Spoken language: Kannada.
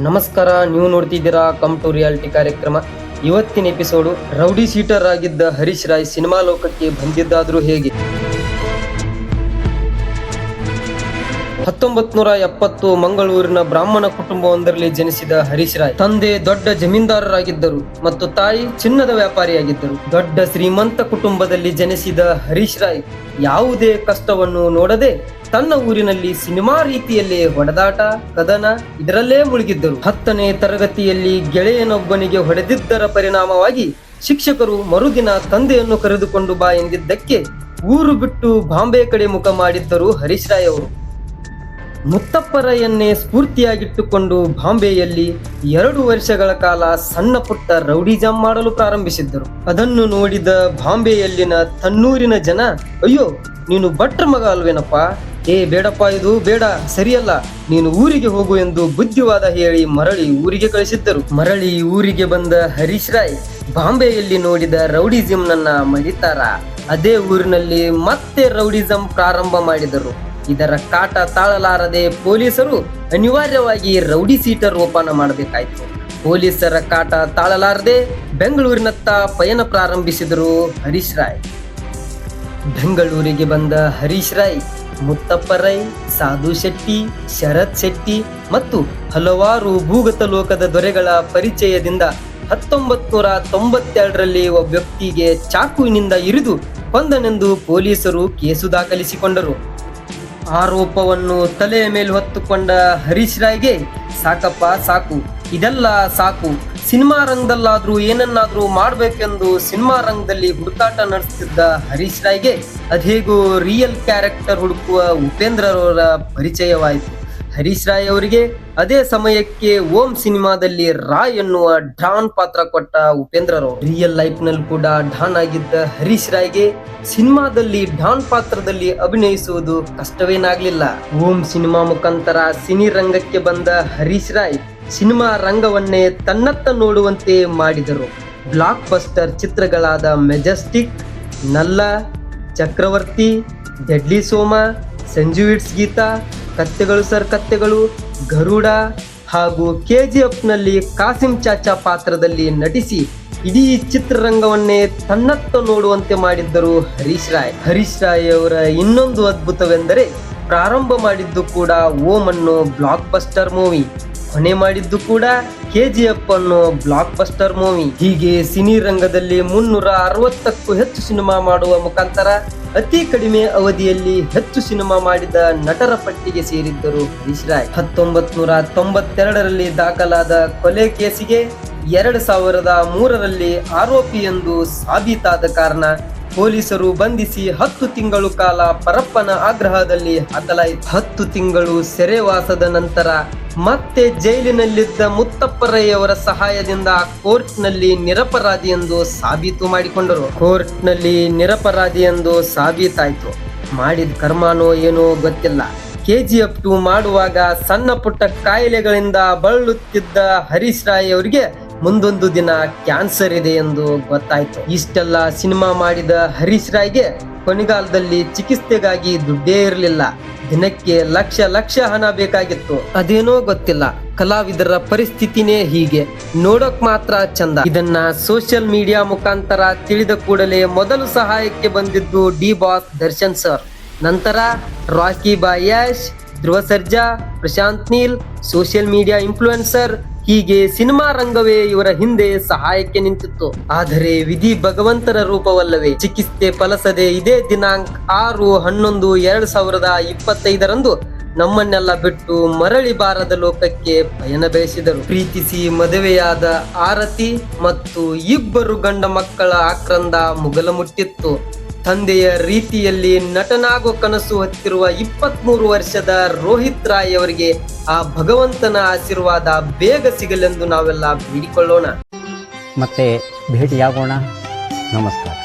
ನಮಸ್ಕಾರ, ನೀವು ನೋಡ್ತಿದ್ದೀರಾ ಕಮ್ ಟು ರಿಯಾಲಿಟಿ ಕಾರ್ಯಕ್ರಮ. ಇವತ್ತಿನ ಎಪಿಸೋಡು ರೌಡಿ ಶೀಟರ್ ಆಗಿದ್ದ ಹರೀಶ್ ರಾಯ್ ಸಿನಿಮಾ ಲೋಕಕ್ಕೆ ಬಂದಿದ್ದಾದ್ರೂ ಹೇಗೆ. 1970 ಮಂಗಳೂರಿನ ಬ್ರಾಹ್ಮಣ ಕುಟುಂಬವೊಂದರಲ್ಲಿ ಜನಿಸಿದ ಹರೀಶ್ ರಾಯ್ ತಂದೆ ದೊಡ್ಡ ಜಮೀನ್ದಾರರಾಗಿದ್ದರು ಮತ್ತು ತಾಯಿ ಚಿನ್ನದ ವ್ಯಾಪಾರಿಯಾಗಿದ್ದರು. ದೊಡ್ಡ ಶ್ರೀಮಂತ ಕುಟುಂಬದಲ್ಲಿ ಜನಿಸಿದ ಹರೀಶ್ ರಾಯ್ ಯಾವುದೇ ಕಷ್ಟವನ್ನು ನೋಡದೆ ತನ್ನ ಊರಿನಲ್ಲಿ ಸಿನಿಮಾ ರೀತಿಯಲ್ಲಿ ಹೊಡೆದಾಟ, ಕದನ ಇದರಲ್ಲೇ ಮುಳುಗಿದ್ದರು. 10ನೇ ತರಗತಿಯಲ್ಲಿ ಗೆಳೆಯನೊಬ್ಬನಿಗೆ ಹೊಡೆದಿದ್ದರ ಪರಿಣಾಮವಾಗಿ ಶಿಕ್ಷಕರು ಮರುದಿನ ತಂದೆಯನ್ನು ಕರೆದುಕೊಂಡು ಬಾ ಎಂದಿದ್ದಕ್ಕೆ ಊರು ಬಿಟ್ಟು ಬಾಂಬೆ ಕಡೆ ಮುಖ ಮಾಡಿದ್ದರು ಹರೀಶ್ ರಾಯ್ ಅವರು. ಮುತ್ತಪ್ಪರಯ್ಯನ್ನೇ ಸ್ಫೂರ್ತಿಯಾಗಿಟ್ಟುಕೊಂಡು ಬಾಂಬೆಯಲ್ಲಿ 2 ವರ್ಷಗಳ ಕಾಲ ಸಣ್ಣ ಪುಟ್ಟ ರೌಡಿಜಾಮ್ ಮಾಡಲು ಪ್ರಾರಂಭಿಸಿದ್ದರು. ಅದನ್ನು ನೋಡಿದ ಬಾಂಬೆಯಲ್ಲಿನ ತನ್ನೂರಿನ ಜನ, ಅಯ್ಯೋ ನೀನು ಭಟ್ರ ಮಗ ಅಲ್ವೇನಪ್ಪ, ಬೇಡಪ್ಪ, ಇದು ಬೇಡ, ಸರಿಯಲ್ಲ, ನೀನು ಊರಿಗೆ ಹೋಗು ಎಂದು ಬುದ್ಧಿವಾದ ಹೇಳಿ ಮರಳಿ ಊರಿಗೆ ಕಳಿಸಿದ್ದರು. ಮರಳಿ ಊರಿಗೆ ಬಂದ ಹರೀಶ್ ರಾಯ್ ಬಾಂಬೆಯಲ್ಲಿ ನೋಡಿದ ರೌಡಿಸಂನನ್ನ ಮರಿತಾರ ಅದೇ ಊರಿನಲ್ಲಿ ಮತ್ತೆ ರೌಡಿಸಂ ಪ್ರಾರಂಭ ಮಾಡಿದರು. ಇದರ ಕಾಟ ತಾಳಲಾರದೆ ಪೊಲೀಸರು ಅನಿವಾರ್ಯವಾಗಿ ರೌಡಿ ಶೀಟರ್ ಓಪನ್ ಮಾಡಬೇಕಾಯಿತು. ಪೊಲೀಸರ ಕಾಟ ತಾಳಲಾರದೆ ಬೆಂಗಳೂರಿನತ್ತ ಪಯಣ ಪ್ರಾರಂಭಿಸಿದರು ಹರೀಶ್ ರಾಯ್. ಬೆಂಗಳೂರಿಗೆ ಬಂದ ಹರೀಶ್ ರಾಯ್ ಮುತ್ತಪ್ಪ ರೈ, ಸಾಧು ಶೆಟ್ಟಿ, ಶರತ್ ಶೆಟ್ಟಿ ಮತ್ತು ಹಲವಾರು ಭೂಗತ ಲೋಕದ ದೊರೆಗಳ ಪರಿಚಯದಿಂದ 1992ರಲ್ಲಿ ಒಬ್ಬ ವ್ಯಕ್ತಿಗೆ ಚಾಕುವಿನಿಂದ ಇರಿದು ಕೊಂದನೆಂದು ಪೊಲೀಸರು ಕೇಸು ದಾಖಲಿಸಿಕೊಂಡರು. ಆರೋಪವನ್ನು ತಲೆಯ ಮೇಲೆ ಹೊತ್ತುಕೊಂಡ ಹರೀಶ್ ರಾಯ್ಗೆ ಸಾಕಪ್ಪ ಸಾಕು, ಇದೆಲ್ಲ ಸಾಕು, ಸಿನಿಮಾ ರಂಗದಲ್ಲಾದ್ರೂ ಏನನ್ನಾದ್ರೂ ಮಾಡಬೇಕೆಂದು ಸಿನಿಮಾ ರಂಗದಲ್ಲಿ ಹುಡುಕಾಟ ನಡೆಸುತ್ತಿದ್ದ ಹರೀಶ್ ರಾಯ್ಗೆ ಅದೇಗೋ ರಿಯಲ್ ಕ್ಯಾರೆಕ್ಟರ್ ಹುಡುಕುವ ಉಪೇಂದ್ರರವರ ಪರಿಚಯವಾಯಿತು. ಹರೀಶ್ ರಾಯ್ ಅವರಿಗೆ ಅದೇ ಸಮಯಕ್ಕೆ ಓಂ ಸಿನಿಮಾದಲ್ಲಿ ರಾಯ್ ಎನ್ನುವ ಡಾನ್ ಪಾತ್ರ ಕೊಟ್ಟ ಉಪೇಂದ್ರರವರು. ರಿಯಲ್ ಲೈಫ್ ನಲ್ಲಿ ಕೂಡ ಡಾನ್ ಆಗಿದ್ದ ಹರೀಶ್ ರಾಯ್ಗೆ ಸಿನಿಮಾದಲ್ಲಿ ಡಾನ್ ಪಾತ್ರದಲ್ಲಿ ಅಭಿನಯಿಸುವುದು ಕಷ್ಟವೇನಾಗ್ಲಿಲ್ಲ. ಓಂ ಸಿನಿಮಾ ಮುಖಾಂತರ ಸಿನಿ ರಂಗಕ್ಕೆ ಬಂದ ಹರೀಶ್ ರಾಯ್ ಸಿನಿಮಾ ರಂಗವನ್ನೇ ತನ್ನತ್ತ ನೋಡುವಂತೆ ಮಾಡಿದರು. ಬ್ಲಾಕ್ ಬಸ್ಟರ್ ಚಿತ್ರಗಳಾದ Majestic, Nalla, Chakravarthi, Deadly Soma, Sanju it's Geetha, Kathegalu sir Kathegalu, Garuda ಹಾಗೂ KGF ನಲ್ಲಿ ಕಾಸಿಂ ಚಾಚಾ ಪಾತ್ರದಲ್ಲಿ ನಟಿಸಿ ಇಡೀ ಚಿತ್ರರಂಗವನ್ನೇ ತನ್ನತ್ತ ನೋಡುವಂತೆ ಮಾಡಿದ್ದರು ಹರೀಶ್ ರಾಯ್. ಹರೀಶ್ ರಾಯ್ ಅವರ ಇನ್ನೊಂದು ಅದ್ಭುತವೆಂದರೆ ಪ್ರಾರಂಭ ಮಾಡಿದ್ದು ಕೂಡ ಓಂ ಅನ್ನೋ ಬ್ಲಾಕ್ ಬಸ್ಟರ್ ಮೂವಿ, ಕೊನೆ ಮಾಡಿದ್ದು ಕೂಡ KGF ಅನ್ನೋ ಬ್ಲಾಕ್ ಬಸ್ಟರ್ ಮೂವಿ. ಹೀಗೆ ಸಿನಿ ರಂಗದಲ್ಲಿ 360ಕ್ಕೂ ಹೆಚ್ಚು ಸಿನಿಮಾ ಮಾಡುವ ಮುಖಾಂತರ ಅತಿ ಕಡಿಮೆ ಅವಧಿಯಲ್ಲಿ ಹೆಚ್ಚು ಸಿನಿಮಾ ಮಾಡಿದ ನಟರ ಪಟ್ಟಿಗೆ ಸೇರಿದ್ದರು ಹರೀಶ್ ರಾಯ್. 1992ರಲ್ಲಿ ದಾಖಲಾದ ಕೊಲೆ ಕೇಸಿಗೆ 2003ರಲ್ಲಿ ಆರೋಪಿ ಎಂದು ಸಾಬೀತಾದ ಕಾರಣ ಪೊಲೀಸರು ಬಂಧಿಸಿ 10 ತಿಂಗಳು ಕಾಲ ಪರಪ್ಪನ ಆಗ್ರಹದಲ್ಲಿ ಹಾಕಲಾಯಿತು. 10 ತಿಂಗಳು ಸೆರೆವಾಸದ ನಂತರ ಮತ್ತೆ ಜೈಲಿನಲ್ಲಿದ್ದ ಮುತ್ತಪ್ಪರಯ್ಯವರ ಸಹಾಯದಿಂದ ಕೋರ್ಟ್ನಲ್ಲಿ ನಿರಪರಾಧಿ ಎಂದು ಸಾಬೀತು ಮಾಡಿಕೊಂಡರು. ಕೋರ್ಟ್ನಲ್ಲಿ ನಿರಪರಾಧಿ ಎಂದು ಸಾಬೀತಾಯ್ತು. ಮಾಡಿದ ಕರ್ಮಾನೋ ಏನೋ ಗೊತ್ತಿಲ್ಲ. KGF 2 ಮಾಡುವಾಗ ಸಣ್ಣ ಪುಟ್ಟ ಕಾಯಿಲೆಗಳಿಂದ ಬಳಲುತ್ತಿದ್ದ ಹರೀಶ್ ರಾಯ್ ಅವರಿಗೆ ಮುಂದೊಂದು ದಿನ ಕ್ಯಾನ್ಸರ್ ಇದೆ ಎಂದು ಗೊತ್ತಾಯ್ತು. ಇಷ್ಟೆಲ್ಲ ಸಿನಿಮಾ ಮಾಡಿದ ಹರೀಶ್ ರಾಯ್ಗೆ ಕೊನೆಗಾಲದಲ್ಲಿ ಚಿಕಿತ್ಸೆಗಾಗಿ ದುಡ್ಡೇ ಇರಲಿಲ್ಲ. ದಿನಕ್ಕೆ ಲಕ್ಷ ಹಣ ಬೇಕಾಗಿತ್ತು. ಅದೇನೋ ಗೊತ್ತಿಲ್ಲ, ಕಲಾವಿದರ ಪರಿಸ್ಥಿತಿನೇ ಹೀಗೆ, ನೋಡೋಕ್ ಮಾತ್ರ ಚಂದ. ಇದನ್ನ ಸೋಷಿಯಲ್ ಮೀಡಿಯಾ ಮುಖಾಂತರ ತಿಳಿದ ಕೂಡಲೇ ಮೊದಲು ಸಹಾಯಕ್ಕೆ ಬಂದಿದ್ದು ಡಿ ಬಾಸ್ ದರ್ಶನ್ ಸರ್, ನಂತರ Rocky Bhai Yash, Dhruva Sarja, Prashanth Neel, social media influencer, ಹೀಗೆ ಸಿನಿಮಾ ರಂಗವೇ ಇವರ ಹಿಂದೆ ಸಹಾಯಕ್ಕೆ ನಿಂತಿತ್ತು. ಆದರೆ ವಿಧಿ ಭಗವಂತರ ರೂಪವಲ್ಲವೇ. ಚಿಕಿತ್ಸೆ ಫಲಿಸದೆ ಇದೇ ದಿನಾಂಕ 6/11/2025ರಂದು ನಮ್ಮನ್ನೆಲ್ಲ ಬಿಟ್ಟು ಮರಳಿ ಬಾರದ ಲೋಕಕ್ಕೆ ಪಯಣ ಬೆಳೆಸಿದರು. ಪ್ರೀತಿಸಿ ಮದುವೆಯಾದ ಆರತಿ ಮತ್ತು 2 ಗಂಡ ಮಕ್ಕಳ ಆಕ್ರಂದ ಮುಗಲ ಮುಟ್ಟಿತ್ತು. ತಂದೆಯ ರೀತಿಯಲ್ಲಿ ನಟನಾಗೋ ಕನಸು ಹೊತ್ತಿರುವ 23 ವರ್ಷದ ರೋಹಿತ್ ರಾಯ್ ಅವರಿಗೆ ಆ ಭಗವಂತನ ಆಶೀರ್ವಾದ ಬೇಗ ಸಿಗಲೆಂದು ನಾವೆಲ್ಲ ಬೇಡಿಕೊಳ್ಳೋಣ. ಮತ್ತೆ ಭೇಟಿಯಾಗೋಣ. ನಮಸ್ಕಾರ.